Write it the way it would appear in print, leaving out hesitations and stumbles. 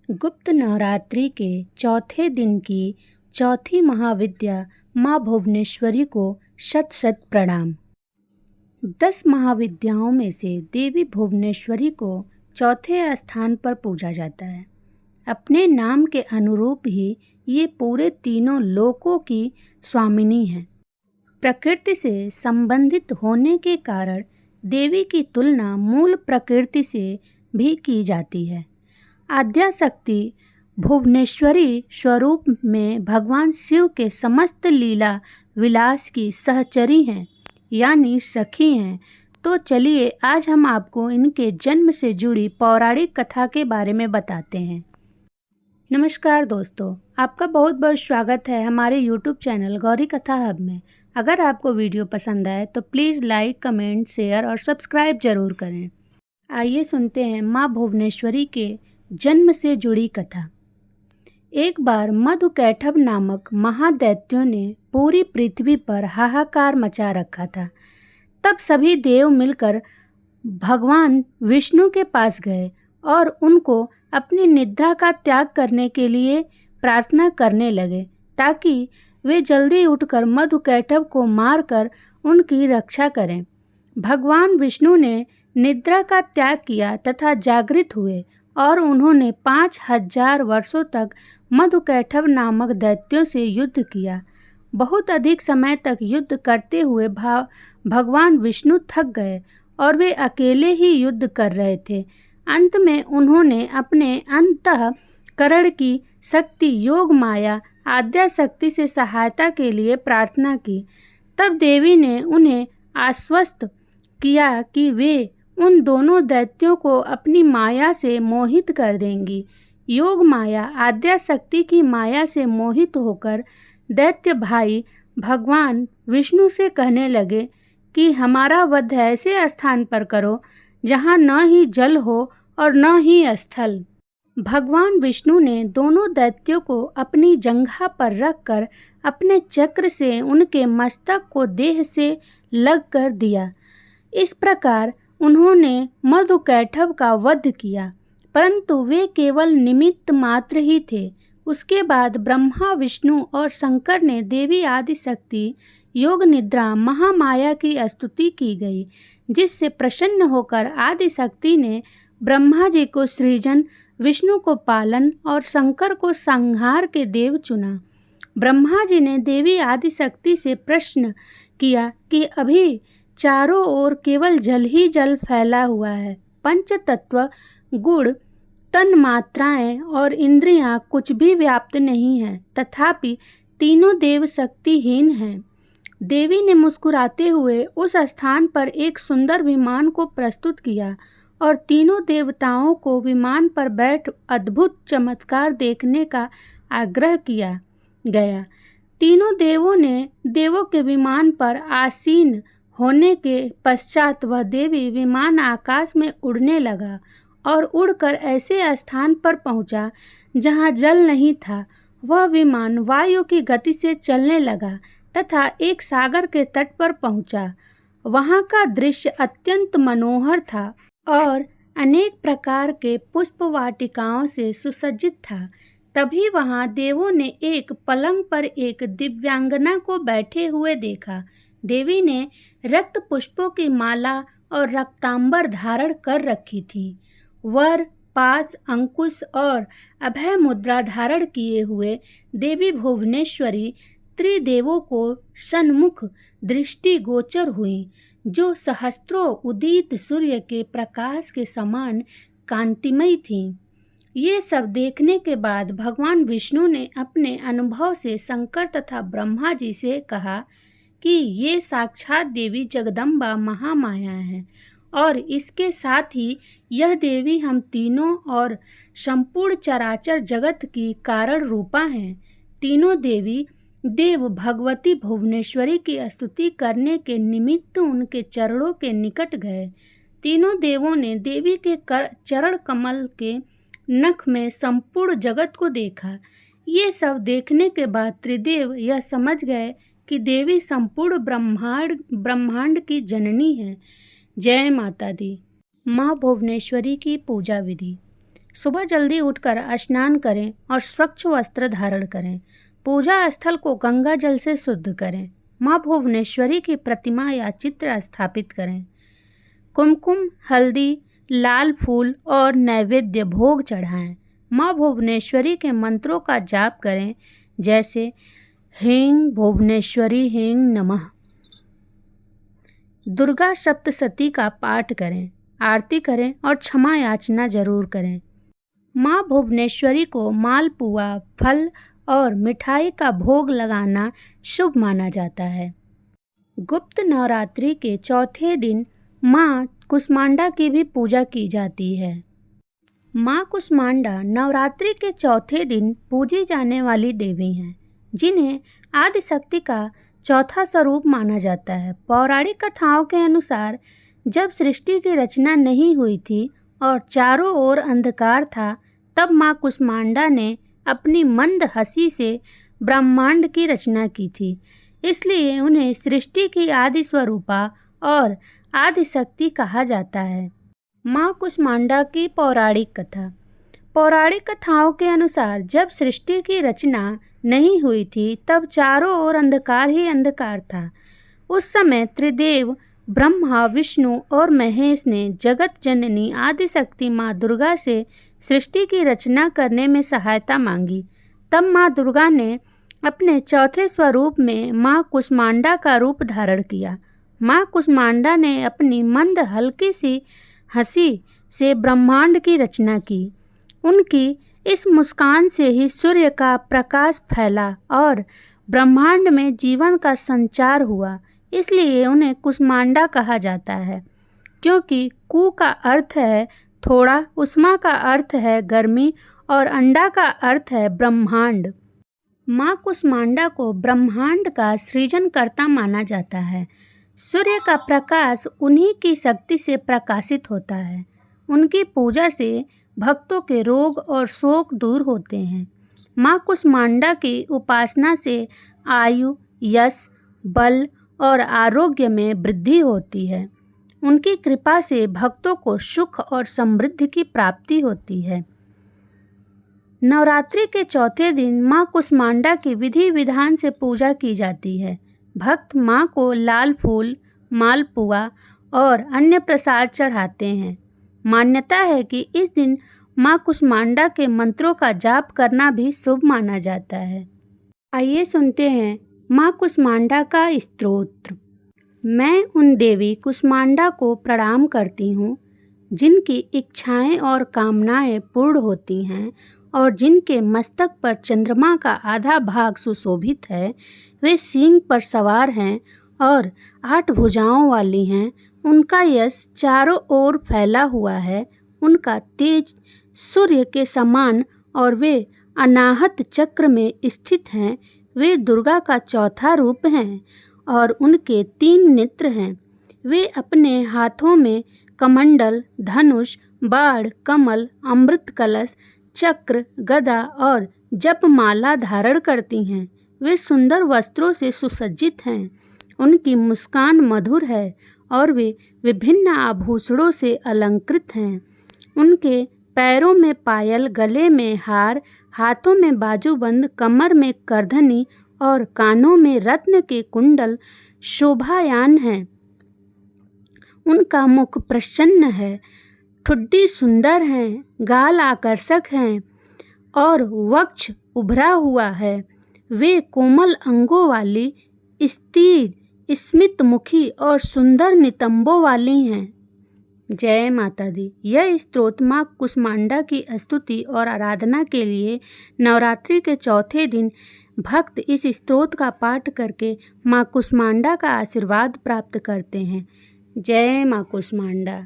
गुप्त नवरात्रि के चौथे दिन की चौथी महाविद्या माँ भुवनेश्वरी को शत शत प्रणाम। 10 महाविद्याओं में से देवी भुवनेश्वरी को चौथे स्थान पर पूजा जाता है। अपने नाम के अनुरूप ही ये पूरे तीनों लोकों की स्वामिनी है। प्रकृति से संबंधित होने के कारण देवी की तुलना मूल प्रकृति से भी की जाती है। आद्याशक्ति भुवनेश्वरी स्वरूप में भगवान शिव के समस्त लीला विलास की सहचरी हैं, यानी सखी हैं। तो चलिए आज हम आपको इनके जन्म से जुड़ी पौराणिक कथा के बारे में बताते हैं। नमस्कार दोस्तों, आपका बहुत बहुत स्वागत है हमारे YouTube चैनल गौरी कथा हब में। अगर आपको वीडियो पसंद आए तो प्लीज़ लाइक, कमेंट, शेयर और सब्सक्राइब जरूर करें। आइए सुनते हैं माँ भुवनेश्वरी के जन्म से जुड़ी कथा। एक बार मधुकैटभ नामक महादैत्यों ने पूरी पृथ्वी पर हाहाकार मचा रखा था। तब सभी देव मिलकर भगवान विष्णु के पास गए और उनको अपनी निद्रा का त्याग करने के लिए प्रार्थना करने लगे, ताकि वे जल्दी उठकर मधुकैटभ को मारकर उनकी रक्षा करें। भगवान विष्णु ने निद्रा का त्याग किया तथा जागृत हुए और उन्होंने 5000 वर्षों तक मधुकैटभ नामक दैत्यों से युद्ध किया। बहुत अधिक समय तक युद्ध करते हुए भगवान विष्णु थक गए और वे अकेले ही युद्ध कर रहे थे। अंत में उन्होंने अपने अंतःकरण की शक्ति योग माया आद्याशक्ति से सहायता के लिए प्रार्थना की। तब देवी ने उन्हें आश्वस्त किया कि वे उन दोनों दैत्यों को अपनी माया से मोहित कर देंगी। योग माया आद्याशक्ति की माया से मोहित होकर दैत्य भाई भगवान विष्णु से कहने लगे कि हमारा वध ऐसे स्थान पर करो जहाँ न ही जल हो और न ही स्थल। भगवान विष्णु ने दोनों दैत्यों को अपनी जंघा पर रखकर अपने चक्र से उनके मस्तक को देह से लग कर दिया। इस प्रकार उन्होंने मधुकैटभ का वध किया, परंतु वे केवल निमित्त मात्र ही थे। उसके बाद ब्रह्मा, विष्णु और शंकर ने देवी आदिशक्ति योग निद्रा महामाया की स्तुति की गई, जिससे प्रसन्न होकर आदिशक्ति ने ब्रह्मा जी को सृजन, विष्णु को पालन और शंकर को संहार के देव चुना। ब्रह्मा जी ने देवी आदिशक्ति से प्रश्न किया कि अभी चारों ओर केवल जल ही जल फैला हुआ है। पंच तत्व, गुण, तन मात्राएं और इंद्रियां कुछ भी व्याप्त नहीं है, तथापि तीनों देव शक्तिहीन हैं। देवी ने मुस्कुराते हुए उस स्थान पर एक सुंदर विमान को प्रस्तुत किया और तीनों देवताओं को विमान पर बैठ अद्भुत चमत्कार देखने का आग्रह किया गया। तीनों देवों ने देवों के विमान पर आसीन होने के पश्चात वह देवी विमान आकाश में उड़ने लगा और उड़कर ऐसे स्थान पर पहुंचा जहां जल नहीं था। वह विमान वायु की गति से चलने लगा तथा एक सागर के तट पर पहुंचा। वहां का दृश्य अत्यंत मनोहर था और अनेक प्रकार के पुष्प वाटिकाओं से सुसज्जित था। तभी वहां देवों ने एक पलंग पर एक दिव्यांगना को बैठे हुए देखा। देवी ने रक्त पुष्पों की माला और रक्तांबर धारण कर रखी थी। वर, पाश, अंकुश और अभय मुद्रा धारण किए हुए देवी भुवनेश्वरी त्रिदेवों को सन्मुख दृष्टि गोचर हुई, जो सहस्त्रों उदित सूर्य के प्रकाश के समान कांतिमयी थीं। ये सब देखने के बाद भगवान विष्णु ने अपने अनुभव से शंकर तथा ब्रह्मा जी से कहा कि ये साक्षात देवी जगदम्बा महामाया है और इसके साथ ही यह देवी हम तीनों और संपूर्ण चराचर जगत की कारण रूपा हैं। तीनों देवी देव भगवती भुवनेश्वरी की स्तुति करने के निमित्त उनके चरणों के निकट गए। तीनों देवों ने देवी के चरण कमल के नख में संपूर्ण जगत को देखा। ये सब देखने के बाद त्रिदेव यह समझ गए कि देवी संपूर्ण ब्रह्मांड की जननी है। जय माता दी। माँ भुवनेश्वरी की पूजा विधि। सुबह जल्दी उठकर स्नान करें और स्वच्छ वस्त्र धारण करें। पूजा स्थल को गंगा जल से शुद्ध करें। माँ भुवनेश्वरी की प्रतिमा या चित्र स्थापित करें। कुमकुम, हल्दी, लाल फूल और नैवेद्य भोग चढ़ाएं। माँ भुवनेश्वरी के मंत्रों का जाप करें, जैसे ह्रीं भुवनेश्वरी ह्रीं नमः। दुर्गा सप्तशती का पाठ करें, आरती करें और क्षमा याचना जरूर करें। माँ भुवनेश्वरी को मालपुआ, फल और मिठाई का भोग लगाना शुभ माना जाता है। गुप्त नवरात्रि के चौथे दिन माँ कुष्मांडा की भी पूजा की जाती है। माँ कुष्मांडा नवरात्रि के चौथे दिन पूजी जाने वाली देवी हैं, जिन्हें आदिशक्ति का चौथा स्वरूप माना जाता है। पौराणिक कथाओं के अनुसार जब सृष्टि की रचना नहीं हुई थी और चारों ओर अंधकार था, तब माँ कुष्मांडा ने अपनी मंद हंसी से ब्रह्मांड की रचना की थी। इसलिए उन्हें सृष्टि की आदि स्वरूपा और आदिशक्ति कहा जाता है। माँ कुष्मांडा की पौराणिक कथा। पौराणिक कथाओं के अनुसार जब सृष्टि की रचना नहीं हुई थी, तब चारों ओर अंधकार ही अंधकार था। उस समय त्रिदेव ब्रह्मा, विष्णु और महेश ने जगत जननी आदिशक्ति माँ दुर्गा से सृष्टि की रचना करने में सहायता मांगी। तब माँ दुर्गा ने अपने चौथे स्वरूप में माँ कुष्मांडा का रूप धारण किया। माँ कुष्मांडा ने अपनी मंद हल्की सी हंसी से ब्रह्मांड की रचना की। उनकी इस मुस्कान से ही सूर्य का प्रकाश फैला और ब्रह्मांड में जीवन का संचार हुआ। इसलिए उन्हें कुष्मांडा कहा जाता है, क्योंकि कु का अर्थ है थोड़ा, उष्मा का अर्थ है गर्मी और अंडा का अर्थ है ब्रह्मांड। माँ कुष्मांडा को ब्रह्मांड का सृजनकर्ता माना जाता है। सूर्य का प्रकाश उन्हीं की शक्ति से प्रकाशित होता है। उनकी पूजा से भक्तों के रोग और शोक दूर होते हैं। माँ कुष्मांडा की उपासना से आयु, यश, बल और आरोग्य में वृद्धि होती है। उनकी कृपा से भक्तों को सुख और समृद्धि की प्राप्ति होती है। नवरात्रि के चौथे दिन माँ कुष्मांडा की विधि विधान से पूजा की जाती है। भक्त माँ को लाल फूल, मालपुआ और अन्य प्रसाद चढ़ाते हैं। मान्यता है कि इस दिन माँ कुष्मांडा के मंत्रों का जाप करना भी शुभ माना जाता है। आइए सुनते हैं माँ कुष्मांडा का स्तोत्र। मैं उन देवी कुष्मांडा को प्रणाम करती हूँ, जिनकी इच्छाएं और कामनाएं पूर्ण होती हैं और जिनके मस्तक पर चंद्रमा का आधा भाग सुशोभित है। वे सींग पर सवार हैं और 8 भुजाओं वाली हैं। उनका यश चारों ओर फैला हुआ है। उनका तेज सूर्य के समान और वे अनाहत चक्र में स्थित हैं। वे दुर्गा का चौथा रूप हैं और उनके 3 नेत्र हैं। वे अपने हाथों में कमंडल, धनुष, बाण, कमल, अमृत कलश, चक्र, गदा और जपमाला धारण करती हैं। वे सुंदर वस्त्रों से सुसज्जित हैं। उनकी मुस्कान मधुर है और वे विभिन्न आभूषणों से अलंकृत हैं। उनके पैरों में पायल, गले में हार, हाथों में बाजूबंद, कमर में करधनी और कानों में रत्न के कुंडल शोभायान हैं। उनका मुख प्रसन्न है, ठुड्डी सुंदर हैं, गाल आकर्षक हैं और वक्ष उभरा हुआ है। वे कोमल अंगों वाली, स्थिर, स्मित मुखी और सुंदर नितंबों वाली हैं। जय माता दी। यह स्तोत्र माँ कुष्मांडा की स्तुति और आराधना के लिए नवरात्रि के चौथे दिन भक्त इस स्तोत्र का पाठ करके माँ कुष्मांडा का आशीर्वाद प्राप्त करते हैं। जय माँ कुष्मांडा।